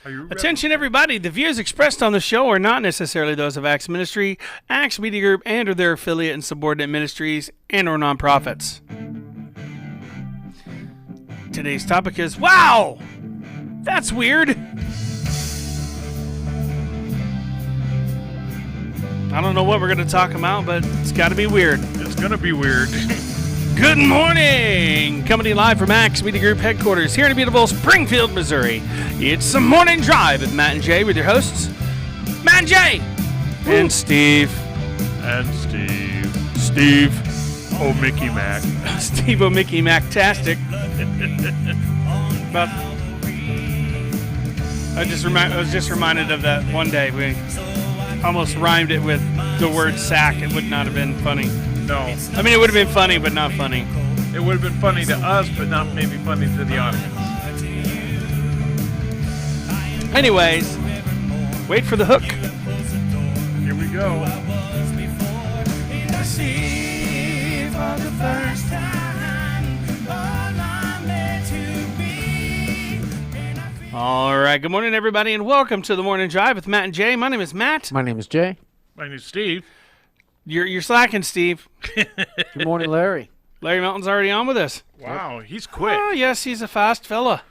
Are you ready? Attention, everybody. The views expressed on the show are not necessarily those of Axe Ministry, Axe Media Group, and or their affiliate and subordinate ministries and or nonprofits. Today's topic is, wow, that's weird. I don't know what we're going to talk about, but it's got to be weird. It's going to be weird. Good morning! Coming to you live from Axe Media Group headquarters here in beautiful Springfield, Missouri. It's the Morning Drive with Matt and Jay with your hosts, Matt and Jay! And Steve. And Steve. Steve. Oh, Mickey Mac. Steve O'Mickey Mac-tastic. But I was just reminded of that one day. We almost rhymed it with the word sack. It would not have been funny. No. I mean, it would have been funny, but not funny. It would have been funny to us, but not maybe funny to the audience. Anyways, wait for the hook. Here we go. All right, good morning, everybody, and welcome to the Morning Drive with Matt and Jay. My name is Matt. My name is Jay. My name's Steve. You're slacking, Steve. Good morning, Larry. Larry Melton's already on with us. Wow, he's quick. Oh, yes, he's a fast fella.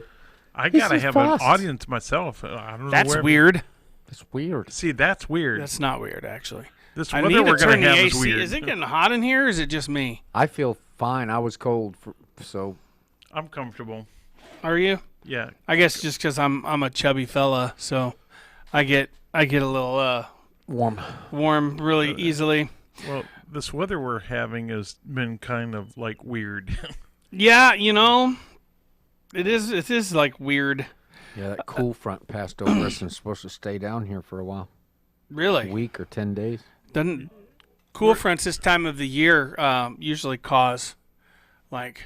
I He's gotta just have fast. an audience myself. I don't know That's where. weird. It's weird. See, that's weird. That's not weird, actually. This I weather need to we're turn gonna the have AC. is weird. Is it getting hot in here, or is it just me? I feel fine. I was cold, so I'm comfortable. Are you? Yeah. I guess just because I'm a chubby fella, so I get a little warm. warm really easily. Well, this weather we're having has been kind of like weird. Yeah, you know, it is like weird. Yeah, that cool front passed over us and it's supposed to stay down here for a while. A Really? week or 10 days. Doesn't cool fronts this time of the year usually cause like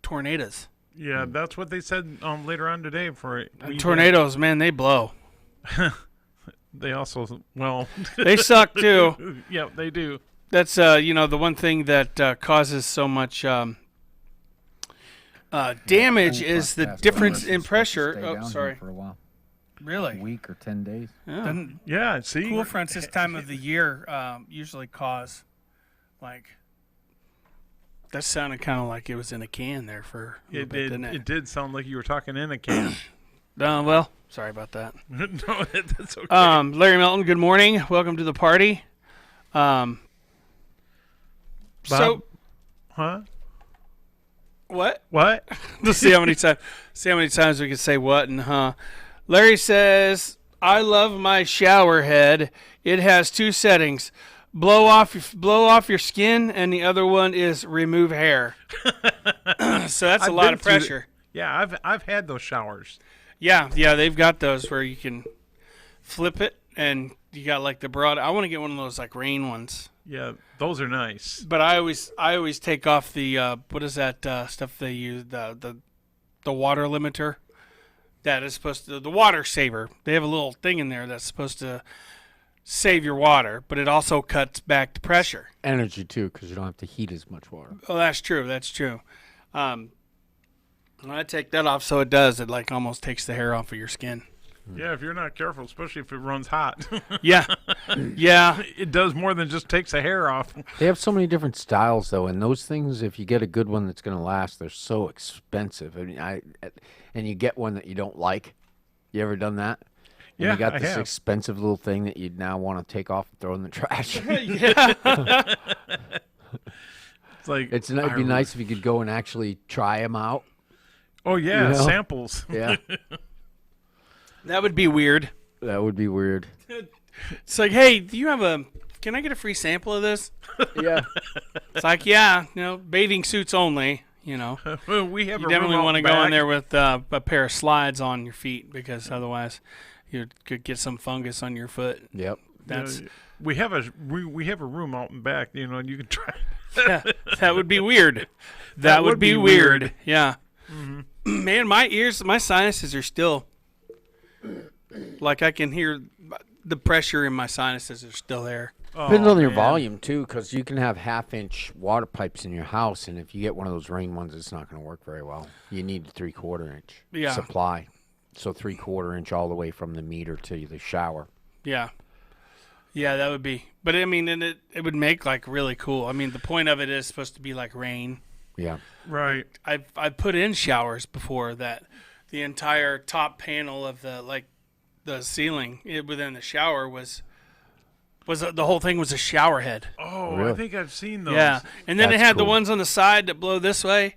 tornadoes? Yeah, that's what they said later on today. Tornadoes, man, they blow. They also, well, They suck too. yeah, they do. That's the one thing that causes so much damage Cool is the front passed difference over us in and it's supposed to pressure. stay Oh, down here sorry. For a while. A Really? week or 10 days. Yeah. Um, Yeah, see? Cool fronts this time of the year usually cause like. That sounded kind of like it was in a can there for a little It bit, did. didn't It it? did sound like you were talking in a can. Well, sorry about that. No, that's okay. Larry Melton, good morning. Welcome to the party. So, Huh? what? What? Let's see how many times we can say what and huh. Larry says, "I love my shower head. It has two settings: blow off your skin, and the other one is remove hair." So that's a I've lot been of through pressure. Yeah, I've had those showers. Yeah, they've got those where you can flip it, and you got like the broad. I want to get one of those like rain ones. Yeah, those are nice. But I always take off the what is that stuff they use, the water limiter that is supposed to, the water saver. They have a little thing in there that's supposed to save your water, but it also cuts back the pressure. Energy, too, because you don't have to heat as much water. Oh, that's true. When I take that off, so it like almost takes the hair off of your skin. Yeah, if you're not careful, especially if it runs hot. Yeah, yeah. It does more than just takes the hair off. They have so many different styles, though, and those things, if you get a good one that's going to last, they're so expensive. I mean, and you get one that you don't like. You ever done that? And Yeah, you got I this have. expensive little thing that you now want to take off and throw in the trash. Yeah. It's like It'd be nice if you could go and actually try them out. Oh yeah, you know? samples. Yeah, That would be weird. that would be weird. It's like, hey, can I get a free sample of this? Yeah. It's like, yeah, bathing suits only, We have You a definitely room want to out go in back. there with a pair of slides on your feet because otherwise you could get some fungus on your foot. Yep. That's We have a room out in back. You can try. yeah, that would be weird. That would be weird. Yeah. Mm-hmm. Man, my sinuses are still like I can hear the pressure in my sinuses are still there. Depends on your man. volume, too, because you can have half-inch water pipes in your house, and if you get one of those ring ones, it's not going to work very well. You need a 3/4 inch Yeah. supply. So 3/4 inch all the way from the meter to the shower. Yeah. Yeah, that would be. But I mean, and it would make like really cool. I mean, the point of it is supposed to be like rain. Yeah. Right. I've put in showers before that the entire top panel of the ceiling within the shower was the whole thing was a shower head. Oh, Really? I think I've seen those. Yeah, and then it That's had the cool. ones on the side that blow this way.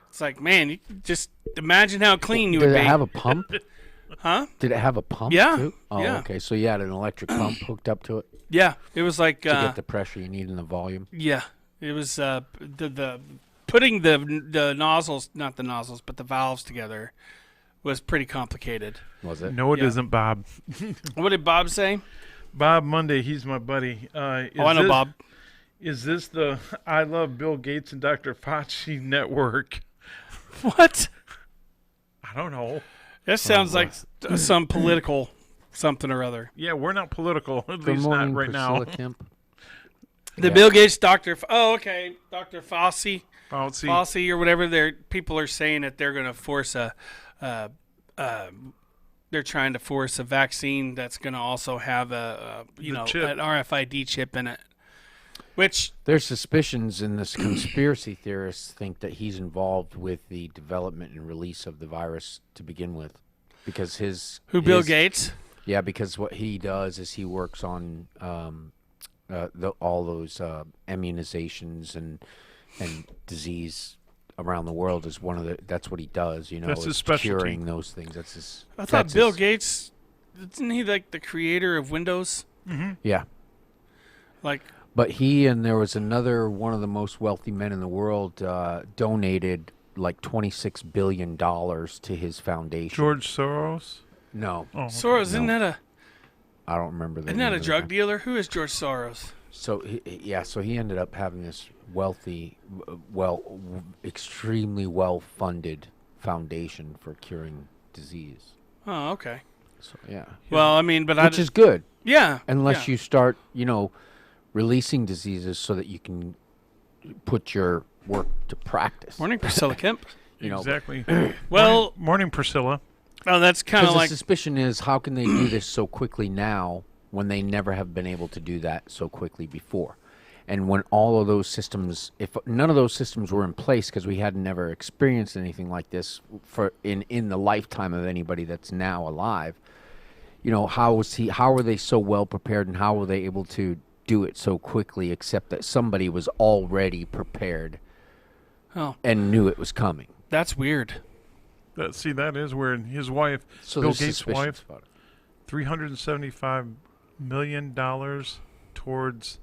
It's like, man, you can just imagine how clean you Did would it be. have a pump? Huh? Did it have a pump? Yeah, Too? Oh, yeah. okay. So you had an electric pump hooked up to it Yeah, it was like to get the pressure you need and the volume. yeah, it was the putting the nozzles, not the nozzles, but the valves together was pretty complicated. Was it? No, it Yeah. not Bob. What did Bob say? Bob Monday, he's my buddy. I know Bob. Is this the I Love Bill Gates and Dr. Fauci network? What? I don't know. That sounds like some political something or other. Yeah, we're not political, at Good least morning, not right Priscilla now. Kemp. The Yeah. Bill Gates, Dr. Okay, Dr. Fauci. Fauci. Fauci or whatever. People are saying that they're going to force they're trying to force a vaccine that's going to also have an chip. RFID chip in it. Which There's suspicions, and this conspiracy theorists think that he's involved with the development and release of the virus to begin with, because Bill his- Gates? Yeah, because what he does is he works on all those immunizations and disease around the world is one of the. That's what he does. That's is his specialty. curing those things. That's his. I thought that's Bill his- Gates, isn't he like the creator of Windows? Yeah. Like, But he and there was another one of the most wealthy men in the world donated like $26 billion to his foundation. George Soros? No, Oh, Soros, isn't that I don't remember the isn't name that a of the drug guy. dealer? Who is George Soros? So so he ended up having this wealthy, extremely well-funded foundation for curing disease. Oh, okay. So yeah, Well, I mean, but which is good yeah, unless yeah. you start, releasing diseases so that you can put your work to practice. Morning, Priscilla Kemp. exactly. Well, Morning, Priscilla. oh, that's kind Because of like the suspicion is, how can they do this so quickly now when they never have been able to do that so quickly before? And when all of those systems, if none of those systems were in place, because we had never experienced anything like this in the lifetime of anybody that's now alive, how were they so well prepared, and how were they able to do it so quickly, except that somebody was already prepared oh, and knew it was coming? that's weird. That is where his wife, So Bill there's Gates' suspicions wife, about it. $375 million towards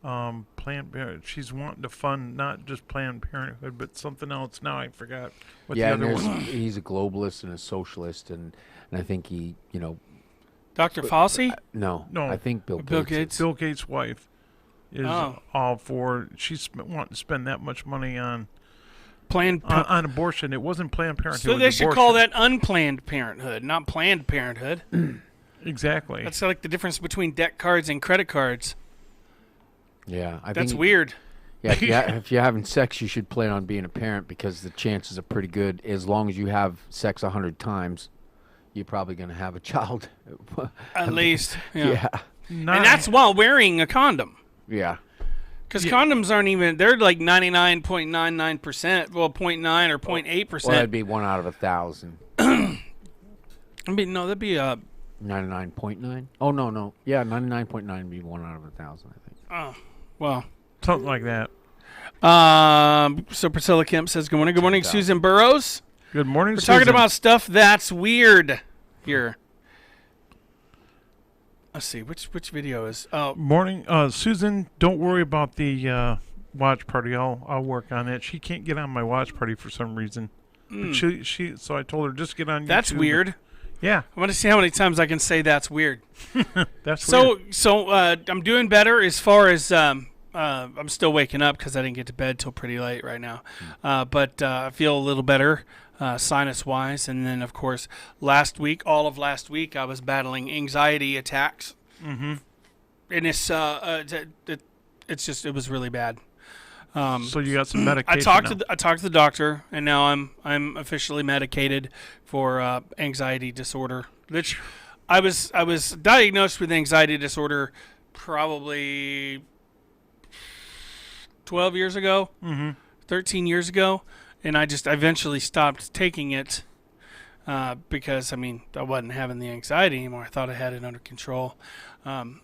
Planned Parenthood. She's wanting to fund not just Planned Parenthood, but something else. Now I forgot what Yeah, the and other one. he's a globalist and a socialist, and I think he, Dr. Fauci? no, No. I think Bill Bill Gates. Gates. Bill Gates' wife is Oh. all for. She's wanting to spend that much money on Planned on abortion. It wasn't Planned Parenthood. So it they was should call abortion. that unplanned parenthood, not Planned Parenthood. Exactly. That's like the difference between debt cards and credit cards. Yeah, I That's think, weird. Yeah, if you're having sex, you should plan on being a parent, because the chances are pretty good. As long as you have sex 100 times, you're probably going to have a child. At least. Yeah. Yeah, And that's while wearing a condom. yeah. Because condoms aren't even, they're like 99.99%, well, 0.9 or 0.8%. Well, that'd be 1 out of 1,000. I mean, no, that'd be, 99.9. Oh no. Yeah, 99.9 would be 1 out of 1,000. I think. well. something like that. So Priscilla Kemp says, good morning. Good morning, 10,000. Susan Burrows. Good morning, We're Susan. talking about stuff that's weird here. Let's see, which video is, oh, Morning, Susan. Don't worry about the watch party. I'll work on it. She can't get on my watch party for some reason. But she. So I told her just get on. that's YouTube. weird. Yeah, I want to see how many times I can say that's weird. that's weird. So I'm doing better as far as I'm still waking up because I didn't get to bed till pretty late right now. But I feel a little better sinus wise, and then of course all of last week I was battling anxiety attacks. Mm-hmm. And it was really bad. So you got some I medication. talked now. I talked to the doctor, and now I'm officially medicated for anxiety disorder. Which I was diagnosed with anxiety disorder probably 12 years ago, 13 years ago, and I eventually stopped taking it because I wasn't having the anxiety anymore. I thought I had it under control, and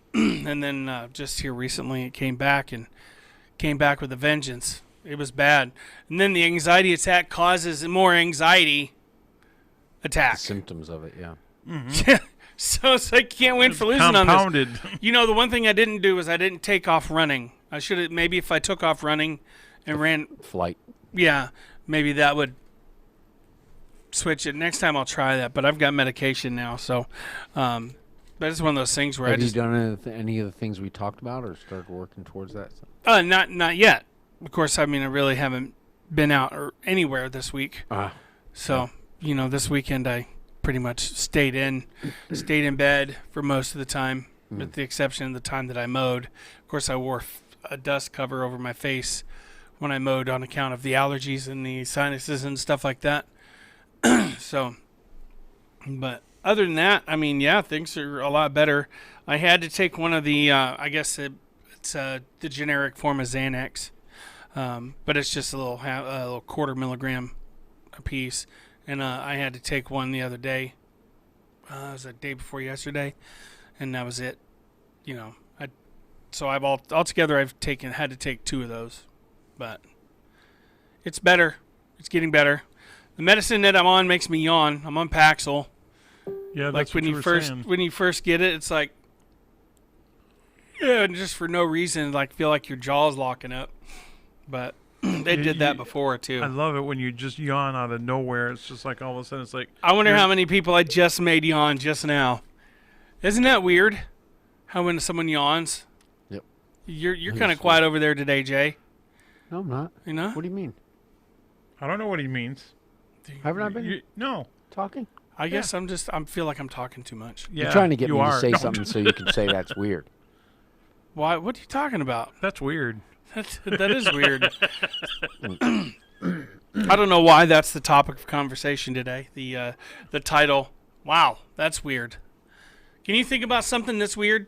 then just here recently it came back with a vengeance. It was bad. And then the anxiety attack causes more anxiety attack. The symptoms of it, yeah. So it's like, can't win for losing on Compounded. this. The one thing I didn't do was I didn't take off running. I should have, maybe if I took off running and ran, Flight. yeah, maybe that would switch it. Next time I'll try that. But I've got medication now, so but it's one of those things where Have I just you done any of the things we talked about or started working towards that? not yet. Of course, I really haven't been out or anywhere this week. So, this weekend I pretty much stayed in bed for most of the time, with the exception of the time that I mowed. Of course, I wore a dust cover over my face when I mowed on account of the allergies and the sinuses and stuff like that. So, but other than that, things are a lot better. I had to take one of the, I guess it's the generic form of Xanax, but it's just a little quarter milligram a piece. And I had to take one the other day. It was the day before yesterday, and that was it. So I've altogether had to take 2 of those, but it's better. It's getting better. The medicine that I'm on makes me yawn. I'm on Paxil. Yeah, Like that's when what you saying. when you first get it, it's like, yeah, and just for no reason, like feel like your jaw's locking up. But they did that before too. I love it when you just yawn out of nowhere. It's just like all of a sudden it's like. I wonder how many people I just made yawn just now. Isn't that weird? How when someone yawns, Yep. you're kind of quiet over there today, Jay. No, I'm not. You know? What do you mean? I don't know what he means. Haven't I been No. talking? I guess I feel like I'm talking too much. Yeah, You're trying to get you me are. to say Don't- something so you can say that's weird. Why? What are you talking about? That's weird. That is weird. I don't know why that's the topic of conversation today. The title. Wow, that's weird. Can you think about something that's weird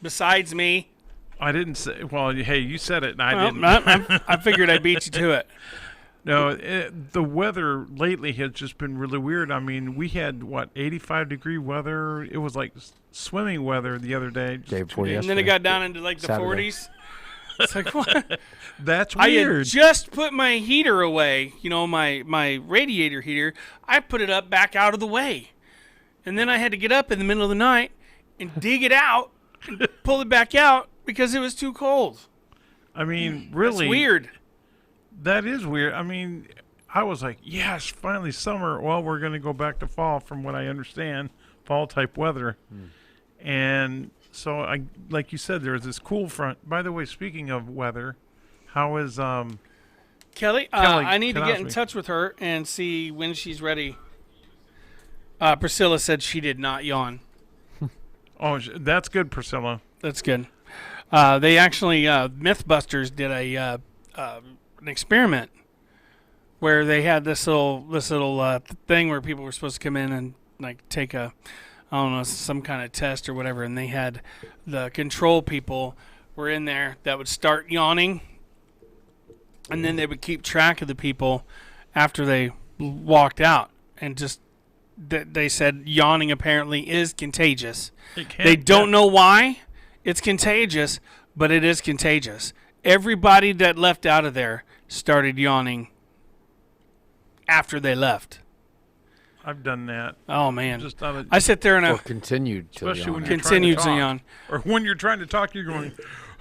besides me? I didn't say. Well, hey, you said it, and I Well, didn't. I figured I beat you to it. No, the weather lately has just been really weird. We had 85-degree weather. It was like swimming weather the other day. Day before And then yesterday. it got down into like the Saturday. 40s. It's like, what? That's I had weird. just put my heater away, my radiator heater. I put it up back out of the way. And then I had to get up in the middle of the night and dig it out and pull it back out because it was too cold. Really It's weird. That is weird. I was like, yes, finally summer. Well, we're going to go back to fall from what I understand, fall type weather. And so like you said, there was this cool front. By the way, speaking of weather, how is Kelly, Kelly I need to get in Knosky. touch with her and see when she's ready. Priscilla said she did not yawn. that's good, Priscilla. That's good. They actually, MythBusters did an experiment where they had this little thing where people were supposed to come in and like take some kind of test or whatever, and they had the control people were in there that would start yawning, and then they would keep track of the people after they walked out, and just they said yawning apparently is contagious. They don't know why it's contagious, but it is contagious. Everybody that left out of there started yawning after they left. I've done that. Oh man, Just out of, I sit there and Or I continued to especially when yawn. you're continued to trying to yawn. or when you're trying to talk, you're going.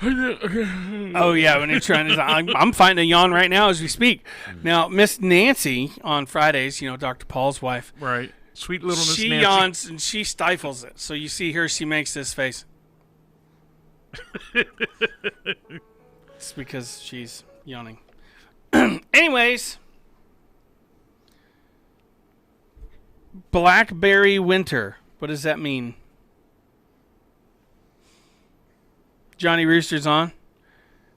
Oh yeah, when you're trying to, I'm fighting a yawn right now as we speak. Now, Miss Nancy on Fridays, Dr. Paul's wife, Right, sweet little Miss she Nancy. yawns and she stifles it. So you see her, she makes this face. It's because she's yawning. Anyways, Blackberry Winter. What does that mean? Johnny Rooster's on.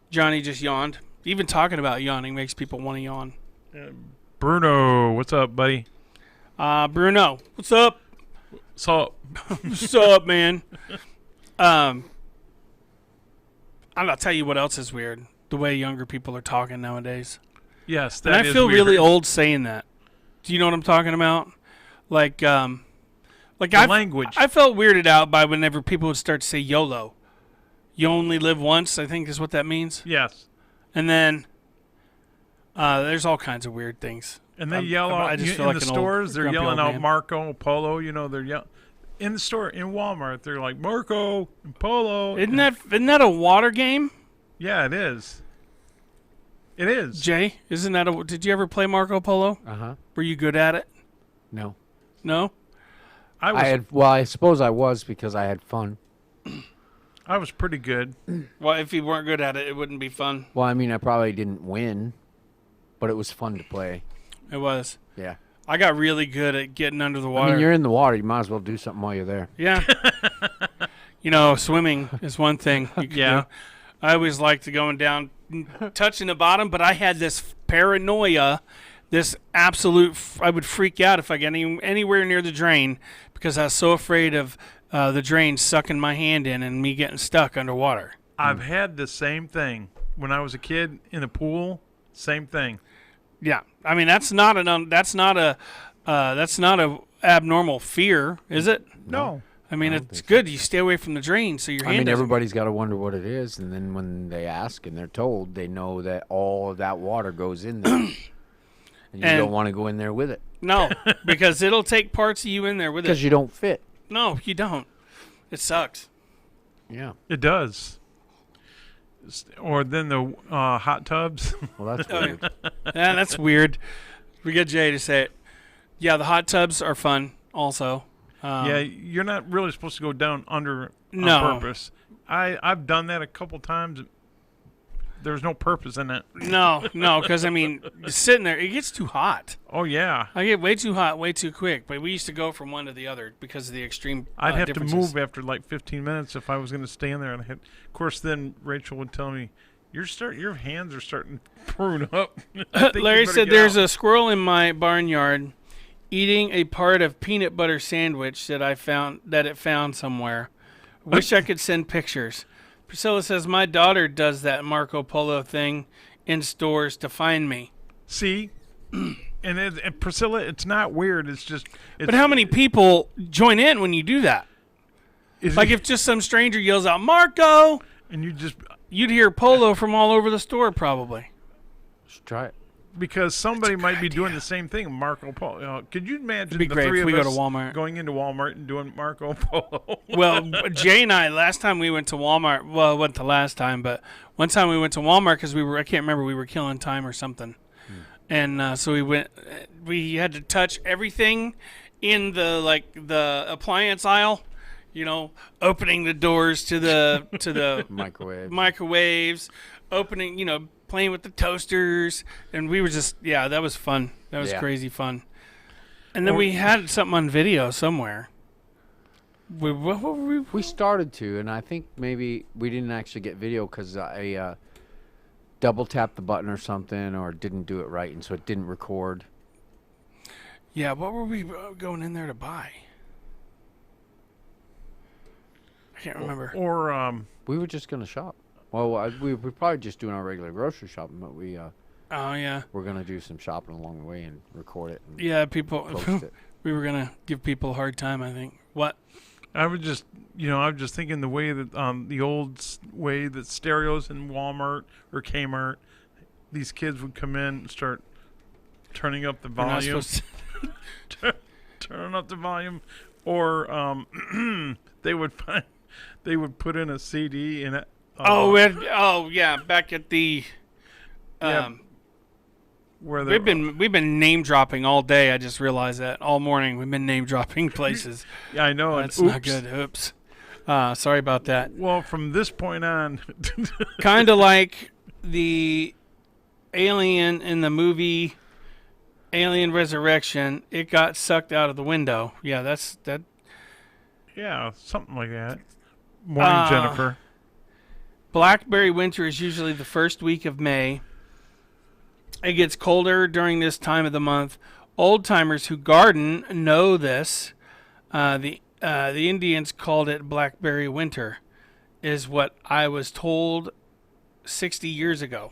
Johnny just yawned. Even talking about yawning makes people want to yawn. Bruno, what's up, buddy? Bruno, what's up? So, What's up, man? I'll tell you what else is weird. The way younger people are talking nowadays. yes, And that I is feel weird. really old saying that. Do you know what I'm talking about? Like The I language. I felt weirded out by whenever people would start to say YOLO. You only live once, I think is what that means. Yes. And then there's all kinds of weird things. And they yell out I just in feel like the an old, stores. They're grumpy yelling old out man. Marco Polo. You know, they're yelling in the store in Walmart. They're like Marco and Polo. Isn't that a water game? Yeah, it is. It is. Jay, isn't that a? Did you ever play Marco Polo? Uh-huh. Were you good at it? No. No. I was. I suppose I was because I had fun. I was pretty good. Well, if you weren't good at it, it wouldn't be fun. Well, I mean, I probably didn't win, but it was fun to play. It was. Yeah. I got really good at getting under the I water. mean, you're in the water. You might as well do something while you're there. Yeah. Swimming is one thing. You can Yeah. do. I always liked to going down, touching the bottom, but I had this paranoia, this absolute. I would freak out if I got anywhere near the drain because I was so afraid of the drain sucking my hand in and me getting stuck underwater. I've had the same thing when I was a kid in the pool. Same thing. Yeah, I mean that's not a abnormal fear, is it? No. I mean, I don't it's think good. You stay away from the drain, so your hand. I mean, doesn't- everybody's got to wonder what it is, and then when they ask and they're told, they know that all of that water goes in there, and you And- don't want to go in there with it No, because it'll take parts of you in there with it. because you don't fit. No, you don't. It sucks. Yeah. It does. Or then the hot tubs. Well, that's Oh, yeah. weird. Yeah, that's weird. We get Jay to say it. Yeah, the hot tubs are fun. Also. Yeah, you're not really supposed to go down under No. on purpose. I've done that a couple times. There's no purpose in it. No, because I mean, sitting there, it gets too hot. Oh yeah, I get way too hot, way too quick. But we used to go from one to the other because of the extreme. I'd have to differences. move after like 15 minutes if I was going to stay in there. And of course, then Rachel would tell me, your hands are starting to prune up." I think you Larry better said, get "There's out." a squirrel in my barnyard eating a part of peanut butter sandwich that it found somewhere. Wish I could send pictures." Priscilla says, "My daughter does that Marco Polo thing in stores to find me." See, and Priscilla, it's not weird. It's just. But how many people join in when you do that? Is Like it- if just some stranger yells out, "Marco," and you just you'd hear Polo from all over the store probably. Just try it. because somebody might be doing the same thing. Marco Polo. Could you imagine It'd be the great three if of we go us to Walmart. going into Walmart and doing Marco Polo? Well, Jay and I, last time we went to Walmart, well, it wasn't the last time, but one time we went to Walmart because I can't remember, we were killing time or something. And so we had to touch everything in the appliance aisle, opening the doors to the Microwave. microwaves, opening, playing with the toasters. And we were that was fun. That was Yeah. crazy fun. And then we had something on video somewhere. What were we? We started to, and I think maybe we didn't actually get video because I double tapped the button or something, or didn't do it right, and so it didn't record. Yeah, what were we going in there to buy? I can't remember. Or We were just gonna shop. Well, we were probably just doing our regular grocery shopping, but we Oh yeah, we're gonna do some shopping along the way and record it and yeah. People, post it. we were gonna give people a hard time. I think. What? I was just, I was just thinking the way that the old way that stereos in Walmart or Kmart, these kids would come in and start turning up the We're not volume, supposed turning up the volume, or they would put in a CD and yeah. Back at the. Yeah, Um, where they we've been name dropping all day. I just realized that all morning we've been name dropping places. Yeah, I know. and That's not oops. good. Oops. Sorry about that. Well, from this point on, Kind of like the alien in the movie Alien Resurrection. It got sucked out of the window. Yeah, that's that. yeah, something like that. Morning, Jennifer. Blackberry winter is usually the first week of May. It gets colder during this time of the month. Old timers who garden know this. The Indians called it blackberry winter, is what I was told 60 years ago.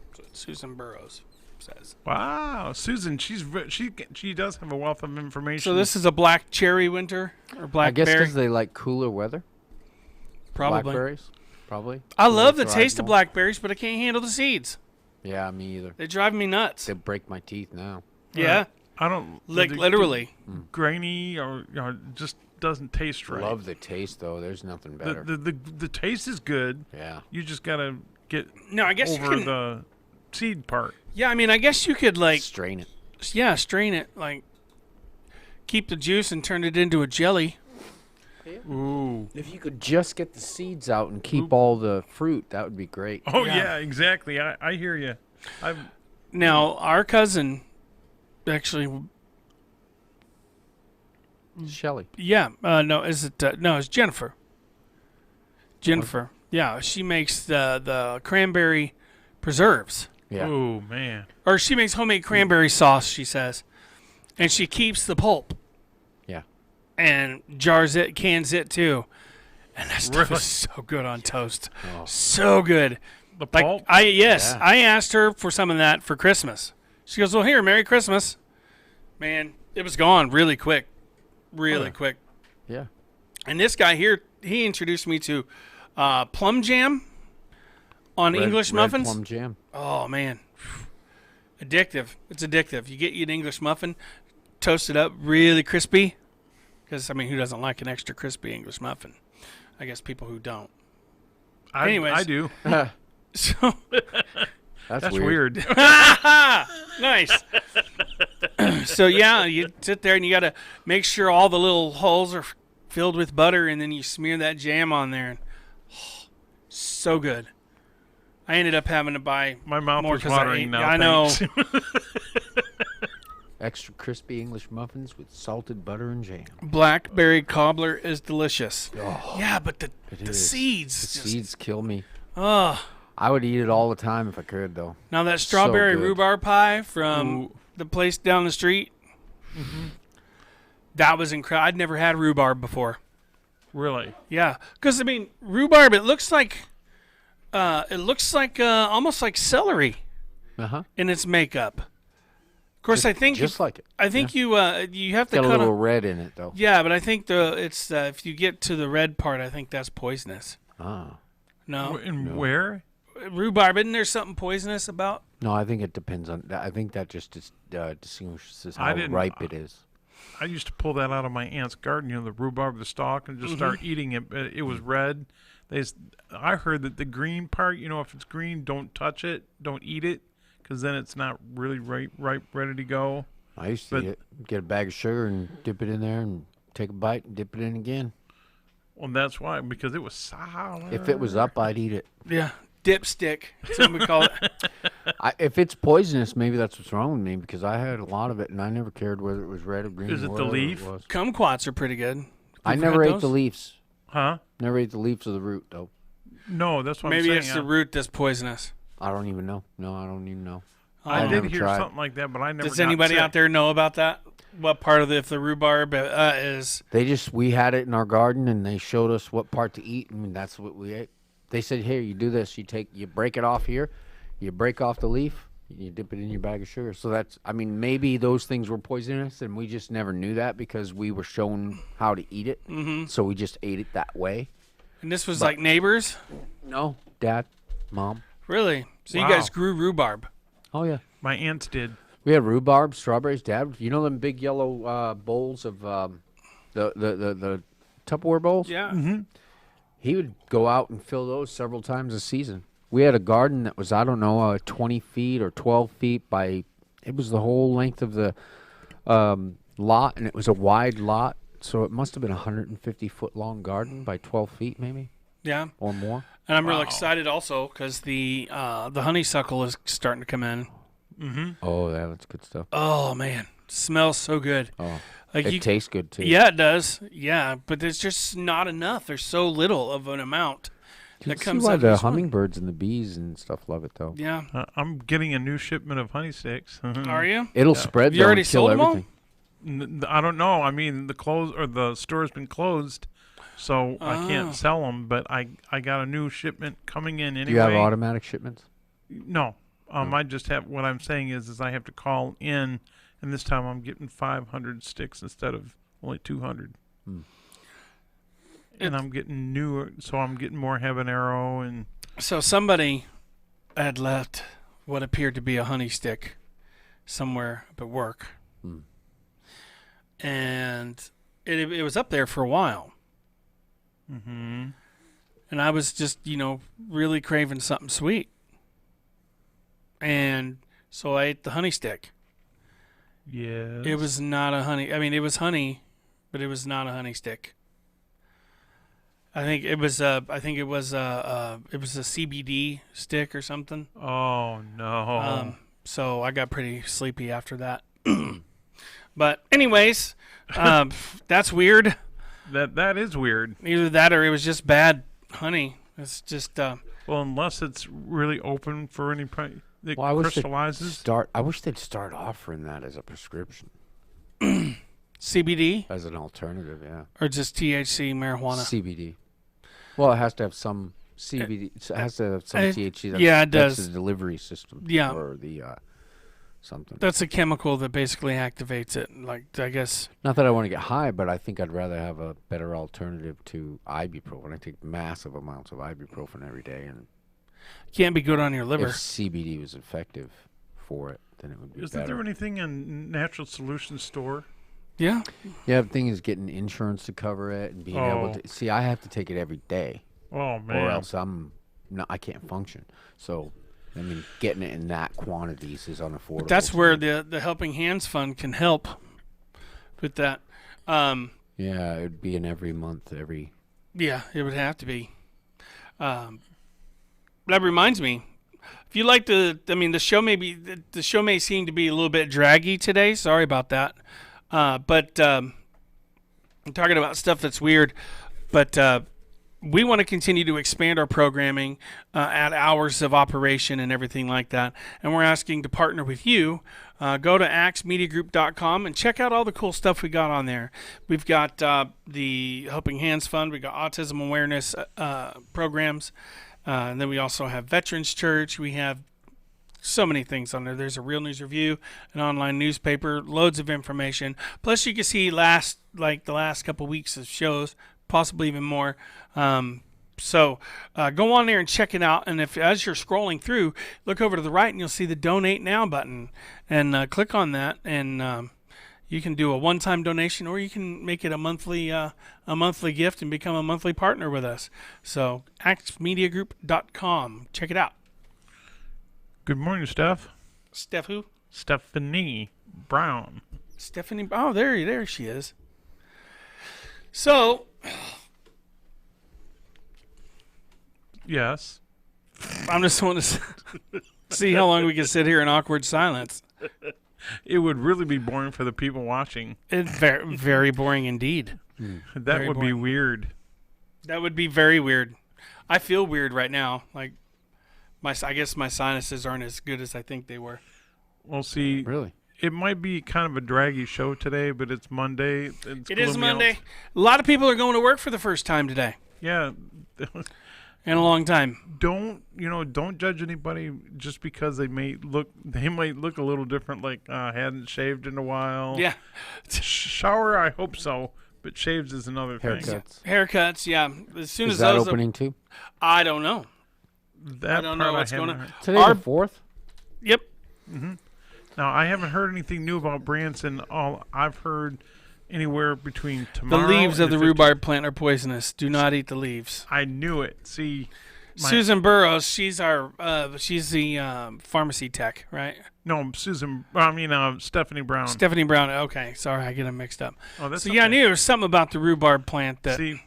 That's what Susan Burroughs says. Wow, Susan, she does have a wealth of information. So this is a black cherry winter or I guess blackberry. because they like cooler weather. Probably. Blackberries, probably. I love the Thrive taste of more. blackberries, but I can't handle the seeds. Yeah, me either. They drive me nuts. They break my teeth now. Yeah, I don't like the- literally. grainy or just doesn't taste right. Love the taste though. There's nothing better. The taste is good. Yeah. You just gotta get No, I guess you over can. the seed part. Yeah, I mean, I guess you could like, Strain it. yeah, strain it, like keep the juice and turn it into a jelly. Ooh. If you could just get the seeds out and keep all the fruit, that would be great. Oh Yeah. yeah, exactly. I hear you. Now, our cousin, actually, Shelly. yeah, no, is it? No, it's Jennifer. Jennifer, yeah, she makes the cranberry preserves, Yeah. Oh man. or she makes homemade cranberry sauce. She says, and she keeps the pulp Yeah. and jars it, cans it too, and that stuff Really? is so good on toast. Oh. So good. The Like pulp. yes, Yeah. I asked her for some of that for Christmas. She goes, "Well, here, Merry Christmas." Man, it was gone really quick, really yeah. quick. Yeah. And this guy here, he introduced me to plum jam on English Red muffins. plum jam. Oh man, addictive! It's addictive. You get you an English muffin, toast it up really crispy. Because I mean, who doesn't like an extra crispy English muffin? I guess people who don't. anyways. I do. So. That's weird. Nice. So yeah, you sit there and you got to make sure all the little holes are filled with butter, and then you smear that jam on there. And, so good. I ended up having to buy My mouth more was 'cause I watering ate- now. yeah, I know. thanks. Extra crispy English muffins with salted butter and jam. blackberry cobbler is delicious. Oh, Yeah, but the is. seeds. the just, seeds kill me. Oh, I would eat it all the time if I could, though. now that strawberry good. rhubarb pie from Ooh. the place down the street. That was incredible. I'd never had rhubarb before. Really. Yeah, because I mean, rhubarb. It looks like almost like celery Uh huh. in its makeup. Of course, I think just like it. you have to Got a cut little off. red in it, though. Yeah, but I think it's if you get to the red part, I think that's poisonous. Ah. No, And where? rhubarb. Isn't there something poisonous about? No, I think it depends on. I think that just distinguishes I how didn't- ripe it is. I used to pull that out of my aunt's garden, the rhubarb, the stalk, and just start eating it. But it was red. I heard that the green part, if it's green, don't touch it, don't eat it, because then it's not really ripe, ready to go. I used to But- eat it, get a bag of sugar and dip it in there and take a bite and dip it in again. Well, that's why, because it was sour. If it was up, I'd eat it. Yeah, dipstick. That's what we call it. If it's poisonous, maybe that's what's wrong with me because I had a lot of it and I never cared whether it was red or green. Is or it the whatever leaf? was. Kumquats are pretty good. I You've never had ate the those? leaves. Huh? Never ate the leaves of the root, though. No, that's what Maybe I'm it's saying. the root that's poisonous. I don't even know. No, I don't even know. I I've did never hear tried. something like that, but I never. Does got anybody sick. out there know about that? What part of if the rhubarb is? We had it in our garden and they showed us what part to eat and that's what we ate. They said, "Here, you do this. You break it off here. You break off the leaf. You dip it in your bag of sugar." So maybe those things were poisonous and we just never knew that because we were shown how to eat it. Mm-hmm. So we just ate it that way. And this was like neighbors? No, Dad, Mom. Really? So you Wow. guys grew rhubarb? Oh yeah. My aunts did. We had rhubarb, strawberries. Dad, you know them big yellow bowls of the Tupperware bowls? Yeah. Mm-hmm. He would go out and fill those several times a season. We had a garden that was 20 feet or 12 feet by. It was the whole length of the lot, and it was a wide lot, so it must have been a 150-foot long garden by 12 feet, maybe Yeah. or more. And I'm real Wow. excited also because the honeysuckle is starting to come in. Mm-hmm. Oh, yeah, that's good stuff. Oh man, smells so good. Oh, Like it you, tastes good too. yeah, it does. Yeah, but there's just not enough. There's so little of an amount You that can comes see why out of the this one. hummingbirds and the bees and stuff love it though. Yeah. I'm getting a new shipment of honey sticks. Are you? It'll Yeah. spread. Have you though, already and kill sold 'em all? everything. I don't know. I mean, the store's been closed, so I Oh. can't sell them. But I got a new shipment coming in anyway. Do you have automatic shipments? No. Oh. I just have. What I'm saying is I have to call in, and this time I'm getting 500 sticks instead of only 200. Hmm. And I'm getting newer, so I'm getting more habanero and So somebody had left what appeared to be a honey stick somewhere up at work, Hmm. and it was up there for a while. mm-hmm. And I was just, really craving something sweet. And so I ate the honey stick. Yes. It was not a honey. I mean, it was honey, but it was not a honey stick. I think it was a CBD stick or something. Oh no. So I got pretty sleepy after that. But anyways, that's weird. that is weird. Either that or it was just bad honey. It's just Well, unless it's really open for any that Well, I wish they'd crystallizes. I wish they'd start offering that as a prescription, CBD as an alternative. Yeah. or just THC marijuana. CBD. Well, it has to have some CBD. It has to have some Uh, THC. yeah, it That's does. the delivery system. Yeah. Or the something. That's a chemical that basically activates it. Like, I guess. Not that I want to get high, but I think I'd rather have a better alternative to ibuprofen. I take massive amounts of ibuprofen every day, and Can't be good on your liver. if CBD was effective for it, then it would be Isn't better. there anything in Natural Solutions store? Yeah. Yeah, the thing is getting insurance to cover it and being able Oh. to see. I have to take it every day, Oh man. or else I can't function. So, I mean, getting it in that quantities is unaffordable. But that's to where me. the Helping Hands Fund can help with that. Yeah, it would be in every month, Yeah, it would have to be. That reminds me, if you like the show may seem to be a little bit draggy today. Sorry about that. But I'm talking about stuff that's weird. But we want to continue to expand our programming, add hours of operation and everything like that. And we're asking to partner with you. Go to axmediagroup.com and check out all the cool stuff we got on there. We've got the Helping Hands Fund. We've got autism awareness programs. And then we also have Veterans Church. We have so many things on there. There's a Real News Review, an online newspaper, loads of information. Plus, you can see the last couple weeks of shows, possibly even more. So go on there and check it out. And if as you're scrolling through, look over to the right and you'll see the Donate Now button, and click on that, and you can do a one-time donation, or you can make it a monthly gift and become a monthly partner with us. So axmediagroup.com. Check it out. Good morning, Steph. Steph who? Stephanie Brown. Stephanie. Oh, there she is. So Yes. I'm just wanting to see how long we can sit here in awkward silence. It would really be boring for the people watching. It's very, very boring indeed. That Very would be boring. weird. That would be very weird. I feel weird right now. Like I guess my sinuses aren't as good as I think they were. Well, see, really. it might be kind of a draggy show today, but it's Monday. It's It is gloomy Monday. out- A lot of people are going to work for the first time today Yeah. in a long time. Don't judge anybody just because they might look a little different, like hadn't shaved in a while. Yeah. Shower, I hope so, but shaves is another thing. Haircuts. Haircuts, yeah. As soon Is as that those opening too? I don't know. That I don't part know what's going haven't on. heard. Today's Our- the 4th. Yep. Now, I haven't heard anything new about Branson. All I've heard anywhere between The tomorrow leaves of and the 15 rhubarb plant are poisonous. Do not eat the leaves. I knew it. See, Susan Burrows, she's the pharmacy tech, right? no, Stephanie Brown. Stephanie Brown. Okay, sorry, I get them mixed up. Oh, that's So yeah, I okay. knew there was something about the rhubarb plant that See,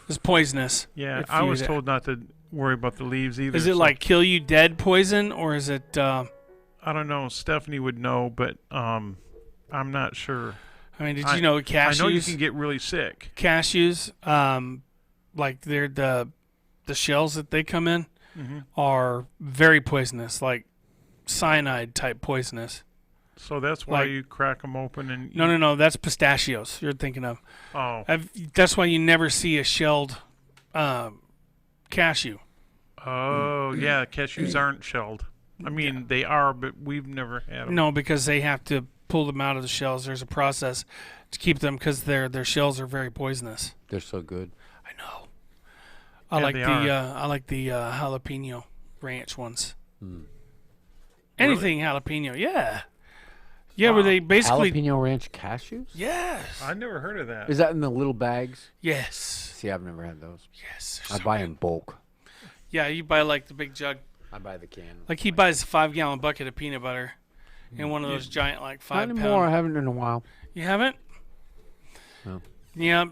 is poisonous. yeah, if I you was eat it. told not to worry about the leaves either. Is it so like kill you dead poison, or is it? I don't know. Stephanie would know, but I'm not sure. I mean, did you know cashews? I know you can get really sick. Cashews, like they're the the shells that they come in Mm-hmm. are very poisonous, like cyanide type poisonous. So that's why Like- you crack them open and No, that's pistachios you're thinking of. Oh, That's why you never see a shelled cashew. oh, yeah. Cashews aren't shelled. I mean, they are, but we've never had them. No, because they have to pull them out of the shells. There's a process to keep them because their shells are very poisonous. They're so good. I know. I Yeah, like they the are. I like the jalapeno ranch ones. Mm. Anything jalapeno, yeah, yeah. Where Wow. they basically Jalapeno Ranch cashews? yes, I never heard of that. Is that in the little bags? yes, See, I've never had those. yes. I buy in bulk. Yeah, you buy like the big jug. I buy the can. Like he buys a 5-gallon bucket of peanut butter in one of those giant like Not 5 anymore. I pound. haven't in a while. You haven't? No. Yeah,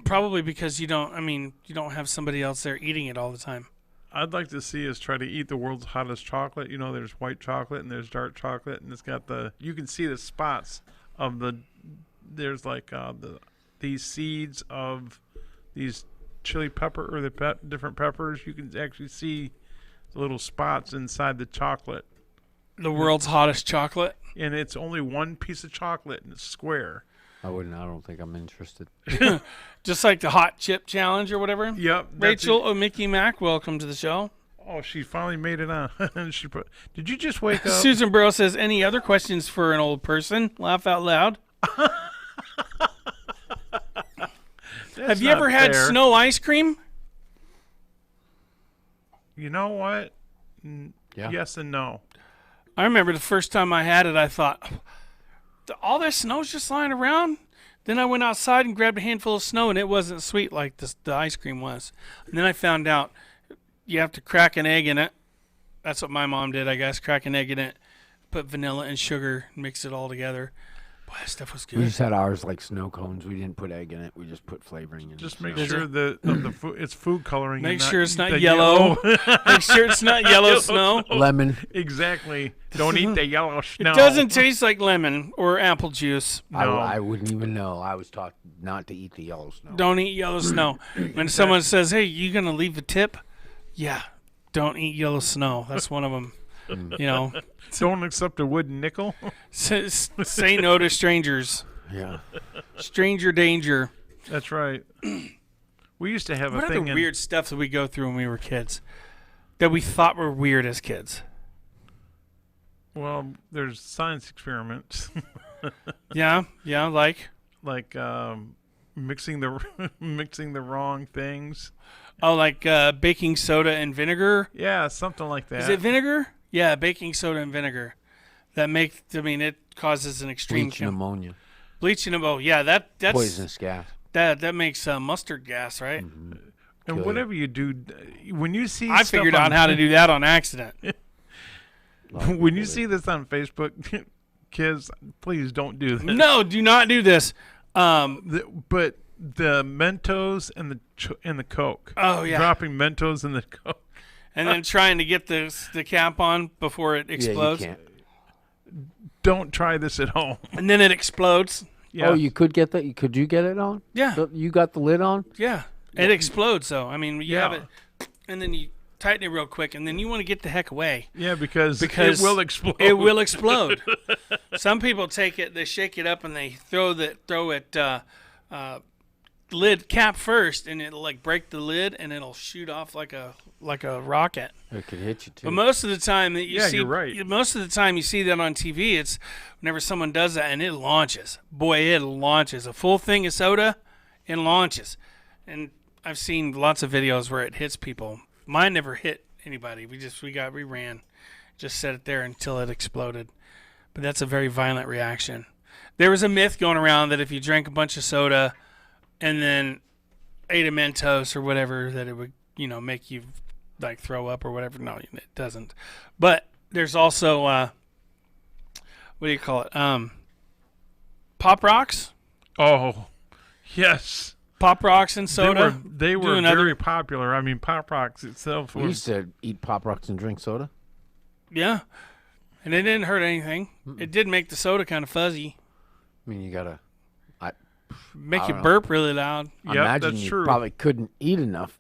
probably because you don't. I mean, you don't have somebody else there eating it all the time. I'd like to see us try to eat the world's hottest chocolate. You know, there's white chocolate and there's dark chocolate, and it's got you can see the spots of there's like these seeds of these chili pepper or the different peppers. You can actually see the little spots inside the chocolate. The world's hottest chocolate. And it's only one piece of chocolate and it's square. I don't think I'm interested. Just like the hot chip challenge or whatever. Yep. that's Rachel O'Mickey Mack, welcome to the show. Oh, she finally made it on. And she put. Did you just wake up? Susan Burrow says, any other questions for an old person? Laugh out loud. That's Have you not ever had fair. snow ice cream? You know what? Yeah. Yes and no. I remember the first time I had it, I thought, all this snow's just lying around? Then I went outside and grabbed a handful of snow, and it wasn't sweet like the ice cream was. And then I found out you have to crack an egg in it. That's what my mom did, I guess, crack an egg in it, put vanilla and sugar, mix it all together. Boy, that stuff was We good. just had ours like snow cones. We didn't put egg in it. We just put flavoring in it. Just make Is sure it? that the food it's food coloring. Make and sure it's not the yellow. Make sure it's not yellow snow. lemon. Exactly. Don't eat the yellow snow. It doesn't taste like lemon or apple juice. No. I wouldn't even know. I was taught not to eat the yellow snow. Don't eat yellow snow. When someone says, "Hey, you gonna leave a tip?" Yeah, don't eat yellow snow. That's one of them. You know, Don't accept a wooden nickel. say no to strangers. Yeah. Stranger danger. That's right. We used to have What a other thing. weird stuff that we go through when we were kids that we thought were weird as kids? Well, there's science experiments Yeah, like like mixing the wrong things. like baking soda and vinegar. Yeah, something like that. Is it vinegar? Yeah, baking soda and vinegar. It causes an extreme Bleach and ammonia. bleaching. Oh, yeah, that's Poisonous gas. that makes mustard gas, right? and kill whatever you do, when you see I stuff figured on- out how to do that on accident. when you see this on Facebook, kids, please don't do this. No, do not do this. But the Mentos and the Coke. Oh, yeah. Dropping Mentos in the Coke. And then trying to get the cap on before it explodes. Yeah, you can't. Don't try this at home. And then it explodes. Yeah. Oh, you could get that? Could you get it on? Yeah. You got the lid on? Yeah. It explodes, though. I mean, you have Yeah. it, and then you tighten it real quick, and then you want to get the heck away. Yeah, because Because it will explode. It will explode. Some people take it, they shake it up, and they throw it lid cap first, and it'll like break the lid, and it'll shoot off like a rocket. It could hit you too. But most of the time that you Yeah, see, you're right. most of the time you see that on TV, it's whenever someone does that and it launches. Boy, it launches. A full thing of soda, it launches. And I've seen lots of videos where it hits people. Mine never hit anybody. We ran, just set it there until it exploded. But that's a very violent reaction. There was a myth going around that if you drank a bunch of soda and then ate a Mentos or whatever, that it would, make you like throw up or whatever. No, it doesn't. But there's also what do you call it? Pop rocks, Oh, yes. pop rocks and soda. They were Do another- very popular. I mean, Pop Rocks itself We was. used to eat Pop Rocks and drink soda. Yeah, and it didn't hurt anything. It did make the soda kind of fuzzy, I mean, you gotta. make I you don't know. burp really loud. I Yep, imagine that's you true. probably couldn't eat enough.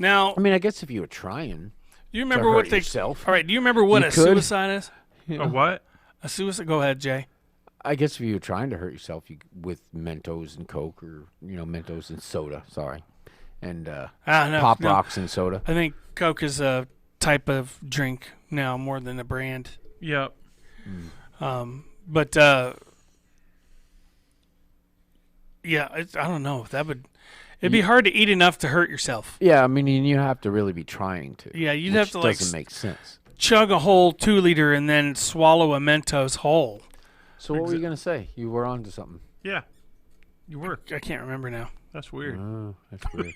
Now, I mean, I guess if you were trying, do you remember hurt what they? yourself. All right. Do you remember what You a could. suicide is? A what? A suicide. Go ahead, Jay. I guess if you were trying to hurt yourself, with Mentos and Coke, or Mentos and soda. Sorry, and No, Pop no. Rocks and soda. I think Coke is a type of drink now more than a brand. Yep. But yeah, I don't know. It'd be hard to eat enough to hurt yourself. Yeah, I mean, you have to really be trying to. Yeah, you'd which have to like doesn't make sense. chug a whole 2-liter and then swallow a Mentos whole. So what were you gonna say? You were on to something. Yeah. You were. I can't remember now. That's weird. Oh, that's weird.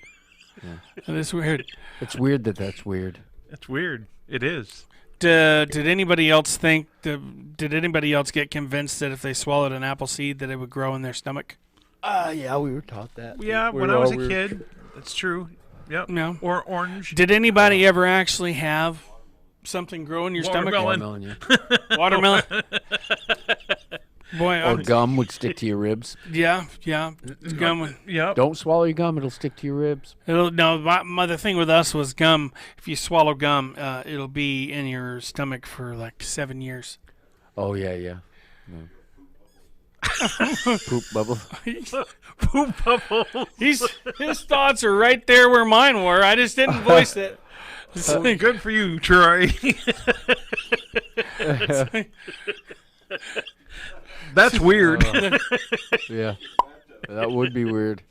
That is weird. It's weird that's weird. That's weird. It is. Did anybody else think? Did anybody else get convinced that if they swallowed an apple seed that it would grow in their stomach? Yeah, we were taught that. Yeah, when I was a kid, that's true. Yep. No. Or orange. Did anybody ever actually have something grow in your Watermelon. stomach? Watermelon. Boy, Or gum would stick to your ribs. yeah. Gum. Yep. Don't swallow your gum; it'll stick to your ribs. The thing with us was gum. If you swallow gum, it'll be in your stomach for like 7 years. Oh yeah. Poop bubble. Poop bubble. His thoughts are right there where mine were. I just didn't voice it. It's like- Good for you, Troy. That's weird. Yeah, that would be weird.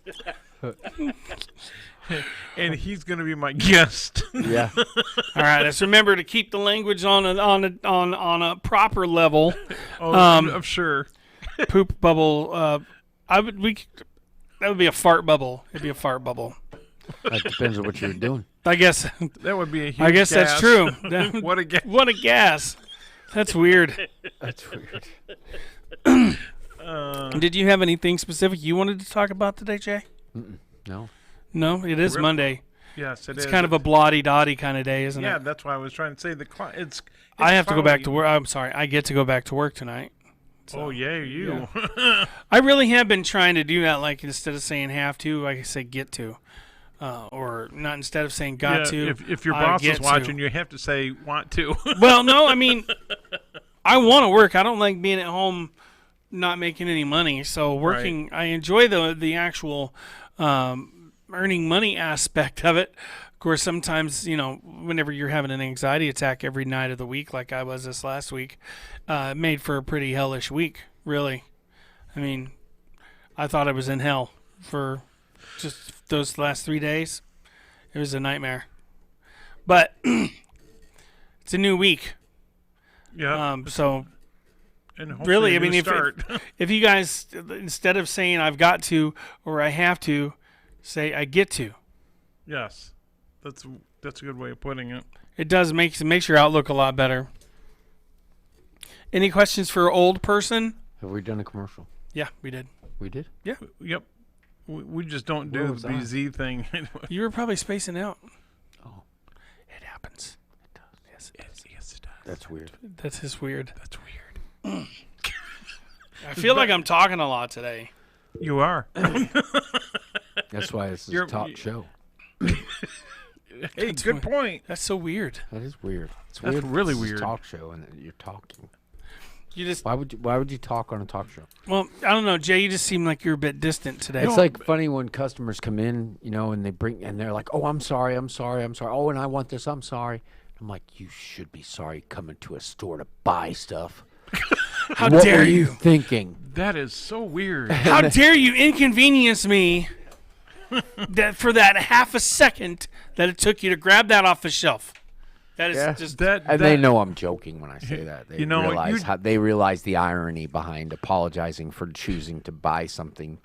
And he's going to be my guest. Yeah. All right, let's remember to keep the language on a proper level. Oh, I'm sure. Poop bubble. That would be a fart bubble. It'd be a fart bubble. That depends on what you're doing. I guess. That would be a huge I guess gas. that's true. What a gas. What a gas. That's weird. That's weird. Did you have anything specific you wanted to talk about today, Jay? No. No, it is Really? Monday. Yes, It's kind of a blotty-dotty kind of day, isn't Yeah, it? that's why I was trying to say it's I have to go back cloudy. to work. I'm sorry. I get to go back to work tonight. Oh, yeah, you. I really have been trying to do that. Like instead of saying have to, I say get to, or not. Instead of saying got Yeah, to. if your I boss get is to. watching, you have to say want to. Well, no, I mean, I want to work. I don't like being at home, not making any money. So working, I enjoy the actual earning money aspect of it. Of course, sometimes whenever you're having an anxiety attack every night of the week, like I was this last week, it made for a pretty hellish week. Really, I mean, I thought I was in hell for just those last 3 days. It was a nightmare. But it's a new week. Yeah. So And hopefully really, a I mean, new if start. if you guys, instead of saying I've got to or I have to, say I get to. Yes, that's a good way of putting it. It makes your outlook a lot better. Any questions for old person? Have we done a commercial? Yeah, we did. We did. Yep. We just don't Where do was the I? BZ thing. You were probably spacing out. Oh. It happens. It does. Yes, it does. Yes, it does. That's weird. That is weird. That's weird. I feel like I'm talking a lot today. You are. That's why this is a You're- talk show. Hey, good point. That's so weird. That is weird. It's That's weird. really This is a weird. talk show and you're talking. You just, Why would you talk on a talk show? well, I don't know, Jay. You just seem like you're a bit distant today. It's like funny when customers come in, and they're like, "Oh, I'm sorry. Oh, and I want this. I'm sorry." I'm like, "You should be sorry coming to a store to buy stuff." How What dare were you? you thinking? That is so weird. How dare you inconvenience me that for that half a second that it took you to grab that off the shelf? That is Yeah. just And they know I'm joking when I say that. They realize you- they realize the irony behind apologizing for choosing to buy something.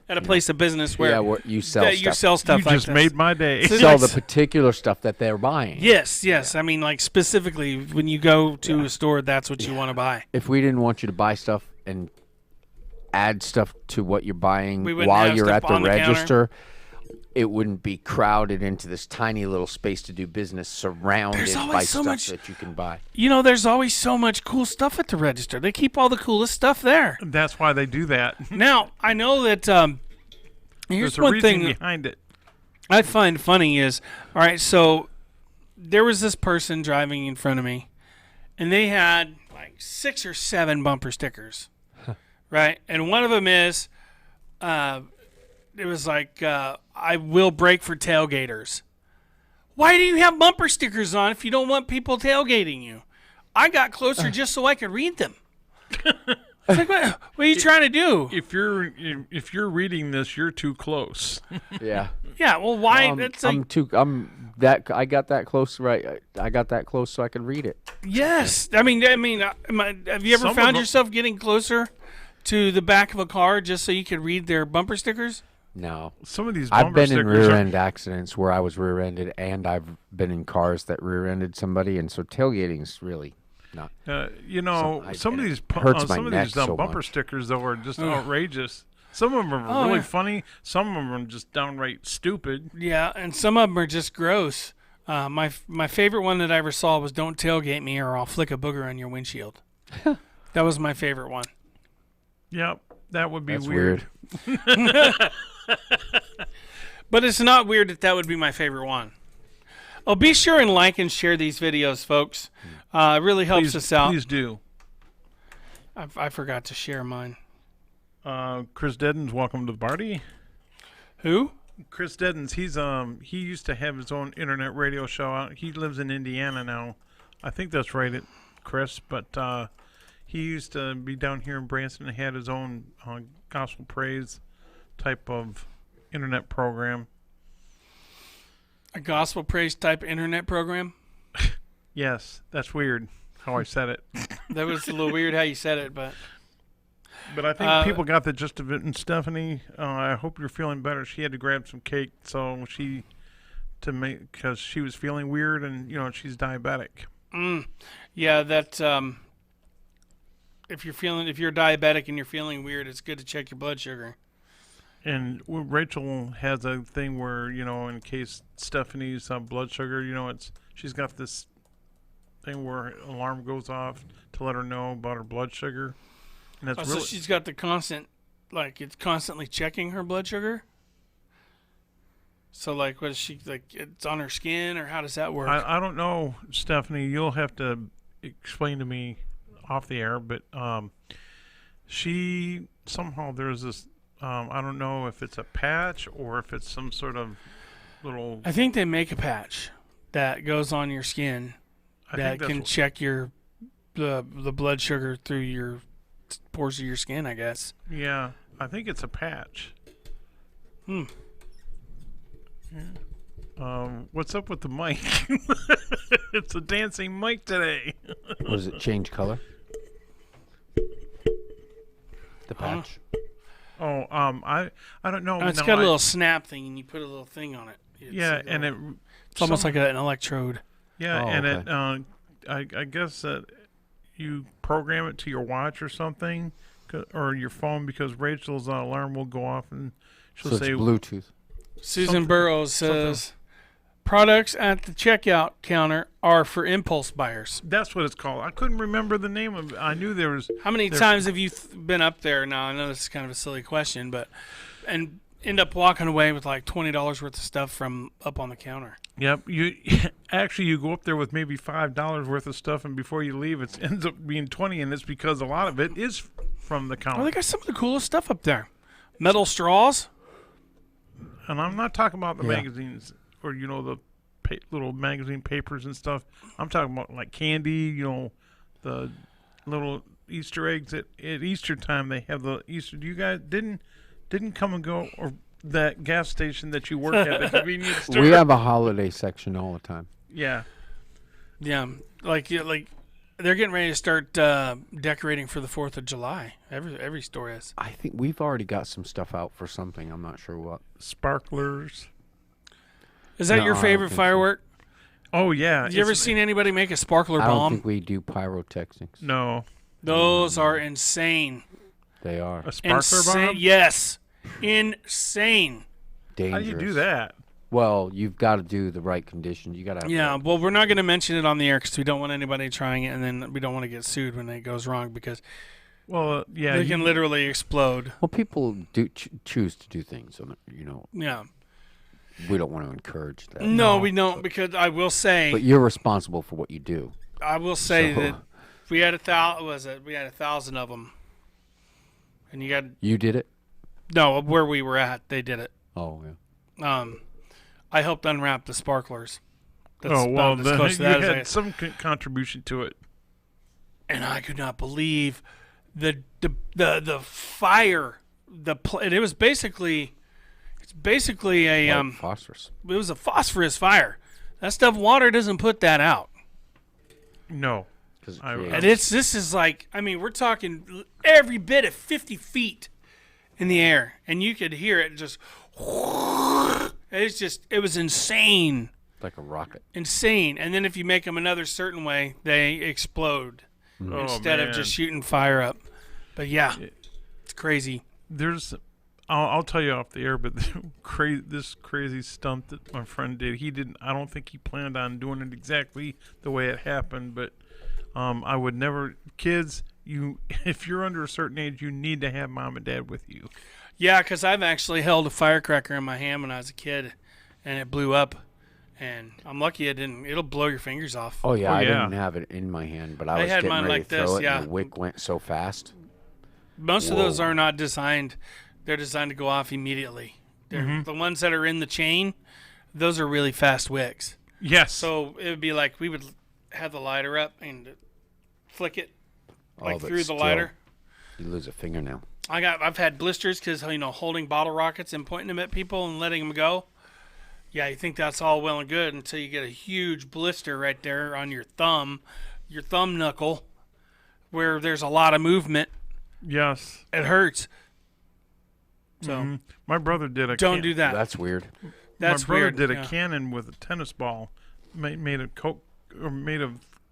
at a place of business where, where you sell that stuff. you sell stuff You like just this. made my day. So- Sell like- the particular stuff that they're buying. Yes. I mean, like specifically when you go to a store, that's what you want to buy. If we didn't want you to buy stuff and add stuff to what you're buying We wouldn't while have you're stuff at the on the counter. register, it wouldn't be crowded into this tiny little space to do business surrounded There's always by so stuff much- that you can buy. There's always so much cool stuff at the register. They keep all the coolest stuff there. That's why they do that. Now, I know that here's There's a one reason thing. behind it. I find funny is, all right, so there was this person driving in front of me, and they had like 6 or 7 bumper stickers, right? And one of them is, it was like, I will brake for tailgaters. Why do you have bumper stickers on if you don't want people tailgating you? I got closer just so I could read them. It's like, what are you trying to do? If you're reading this, you're too close. Yeah. Yeah, well, why? It's like, I got that close, right? I got that close so I could read it. yes. I mean, have you ever Some of found them- yourself getting closer to the back of a car just so you could read their bumper stickers? No. Some of these I've bumper been in stickers are- rear-end accidents where I was rear-ended, and I've been in cars that rear-ended somebody, and so tailgating's really not. some of and these it hurts my some of neck these so bumper much. stickers though are just outrageous. Some of them are Oh, really yeah. funny. Some of them are just downright stupid. Yeah, and some of them are just gross. My favorite one that I ever saw was "Don't tailgate me, or I'll flick a booger on your windshield." That was my favorite one. Yep, that would be That's weird. But it's not weird that would be my favorite one. Oh, be sure and like and share these videos, folks. It really helps Please, us out. please do. I forgot to share mine. Chris Deddens, welcome to the party. Who? Chris Deddens, he used to have his own internet radio show out. He lives in Indiana now. I think that's right, Chris. But he used to be down here in Branson and had his own gospel praise type of internet program. A gospel praise type internet program? Yes, that's weird how I said it. That was a little weird how you said it, but But I think people got the gist of it. And Stephanie, I hope you're feeling better. She had to grab some cake because she was feeling weird, and she's diabetic. yeah, that if you're diabetic and you're feeling weird, it's good to check your blood sugar. And Rachel has a thing where in case Stephanie's blood sugar, she's got this thing where an alarm goes off to let her know about her blood sugar. And that's So she's got the constant, like it's constantly checking her blood sugar. So like, what is she like? It's on her skin, or how does that work? I don't know, Stephanie. You'll have to explain to me off the air. But she somehow there's this. I don't know if it's a patch or if it's some sort of little. I think they make a patch that goes on your skin I that think that's can what- check the blood sugar through your pores of your skin, I guess. Yeah, I think it's a patch. What's up with the mic? It's a dancing mic today. Was it change color? The patch. Oh, I don't know. It's No, got a little snap thing, and you put a little thing on it. Yeah, and it's almost like an electrode. Yeah, Oh, and okay. I guess that you program it to your watch or something, or your phone, because Rachel's alarm will go off and she'll So it's say Bluetooth. Susan Something- Burrows says, products at the checkout counter are for impulse buyers. that's what it's called. I couldn't remember the name of it. I knew there was. How many There's- times have you been up there? Now, I know this is kind of a silly question, but and end up walking away with like $20 worth of stuff from up on the counter. Yep, you go up there with maybe $5 worth of stuff, and before you leave, it ends up being 20, and it's because a lot of it is from the counter. Oh, they got some of the coolest stuff up there. Metal straws. And I'm not talking about the Yeah. magazines or the little magazine papers and stuff. I'm talking about like candy, the little Easter eggs at Easter time. They have the Easter. You guys didn't come and go, or that gas station that you work at, the convenience store. We have a holiday section all the time. Yeah. Yeah, like they're getting ready to start decorating for the 4th of July. Every store is. I think we've already got some stuff out for something. I'm not sure what. Sparklers. Is that No, your I don't favorite think so. firework? Oh yeah. Have you ever seen anybody make a sparkler I don't bomb? think we do pyrotechnics. No. Those are insane. They are A sparkler Insane. bomb? Yes. Insane. dangerous. How do you do that? Well, you've got to do the right conditions. You got to have Yeah, well, we're not going to mention it on the air because we don't want anybody trying it, and then we don't want to get sued when it goes wrong because Well, yeah. they can literally explode. Well, people do choose to do things on it, Yeah. we don't want to encourage that. No, we don't, because I will say, But you're responsible for what you do. I will say So- that we had 1,000 of them, and you got You did it? no where we were at. They did it. Oh, yeah. I helped unwrap the sparklers. That's Oh well, about as then close you to that as I- had some contribution to it. and I could not believe the fire. It was basically a Like phosphorus. it was a phosphorus fire. That stuff, water doesn't put that out. No. 'Cause it I- creates- And this is like, I mean, we're talking every bit of 50 feet in the air, and you could hear it just. It was insane, like a rocket. insane. And then if you make them another certain way, they explode Oh, instead of man. just shooting fire up. But yeah, it's crazy. There's, I'll tell you off the air, but this crazy stunt that my friend did, he didn't. I don't think he planned on doing it exactly the way it happened, but I would never. Kids, if you're under a certain age, you need to have mom and dad with you. Yeah, because I've actually held a firecracker in my hand when I was a kid, and it blew up. And I'm lucky it didn't. It'll blow your fingers off. Oh, yeah. Oh, I yeah. didn't have it in my hand, but I I was had getting mine ready like to throw this, it, yeah. and the wick went so fast. Most of those Whoa. are not designed. They're designed to go off immediately. They're the ones that are in the chain. Those are really fast wicks. Yes. So it would be like we would have the lighter up and flick it like Oh, but through the still, lighter. You lose a fingernail. I've had blisters because holding bottle rockets and pointing them at people and letting them go. Yeah, you think that's all well and good until you get a huge blister right there on your thumb knuckle, where there's a lot of movement. yes. It hurts. So My brother did a. don't do that. That's weird. That's my brother weird. did a yeah. cannon with a tennis ball, made of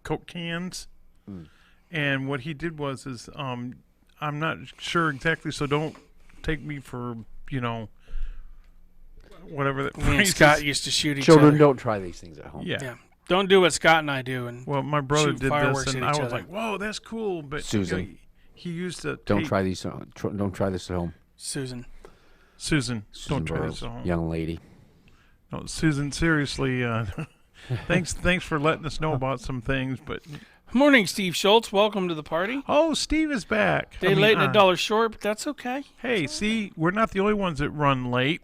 Coke cans, and what he did was I'm not sure exactly, so don't take me for whatever that Me and phrase Scott is. used to shoot each Children other. don't try these things at home. Yeah. Yeah. Don't do what Scott and I do. And Well, my brother Shoot did fireworks this, and at I each was other. like, "Whoa, that's cool!" But Susan. he used to Don't tape- try these. Don't try this at home. Susan. Susan, Susan don't try Burrows, this at home. young lady. No, Susan, seriously, thanks for letting us know about some things. But Morning, Steve Schultz. Welcome to the party. oh, Steve is back. Day late and a dollar short, but that's okay. Hey, see, we're not the only ones that run late.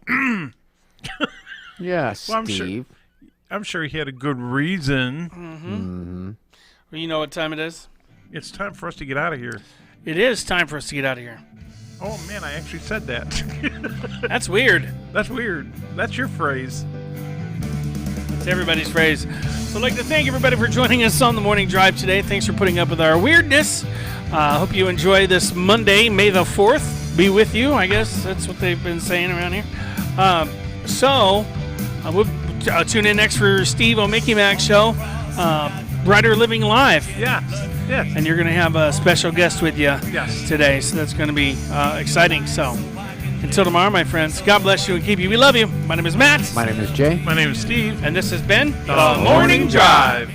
Yeah, Well, I'm sure- Steve. I'm sure he had a good reason. Mm-hmm. Well, you know what time it is? It's time for us to get out of here. It is time for us to get out of here. Oh man, I actually said that. That's weird. That's weird. That's your phrase. It's everybody's phrase. So I'd like to thank everybody for joining us on the morning drive today. Thanks for putting up with our weirdness. Hope you enjoy this Monday, May the 4th. Be with you, I guess. That's what they've been saying around here. We'll tune in next for Steve on Mickey Mac Show. Writer Living Live. Yes. Yes. And you're going to have a special guest with you Yes. today. So that's going to be exciting. So until tomorrow, my friends, God bless you and keep you. We love you. My name is Matt. My name is Jay. My name is Steve. And this has been The Morning Drive.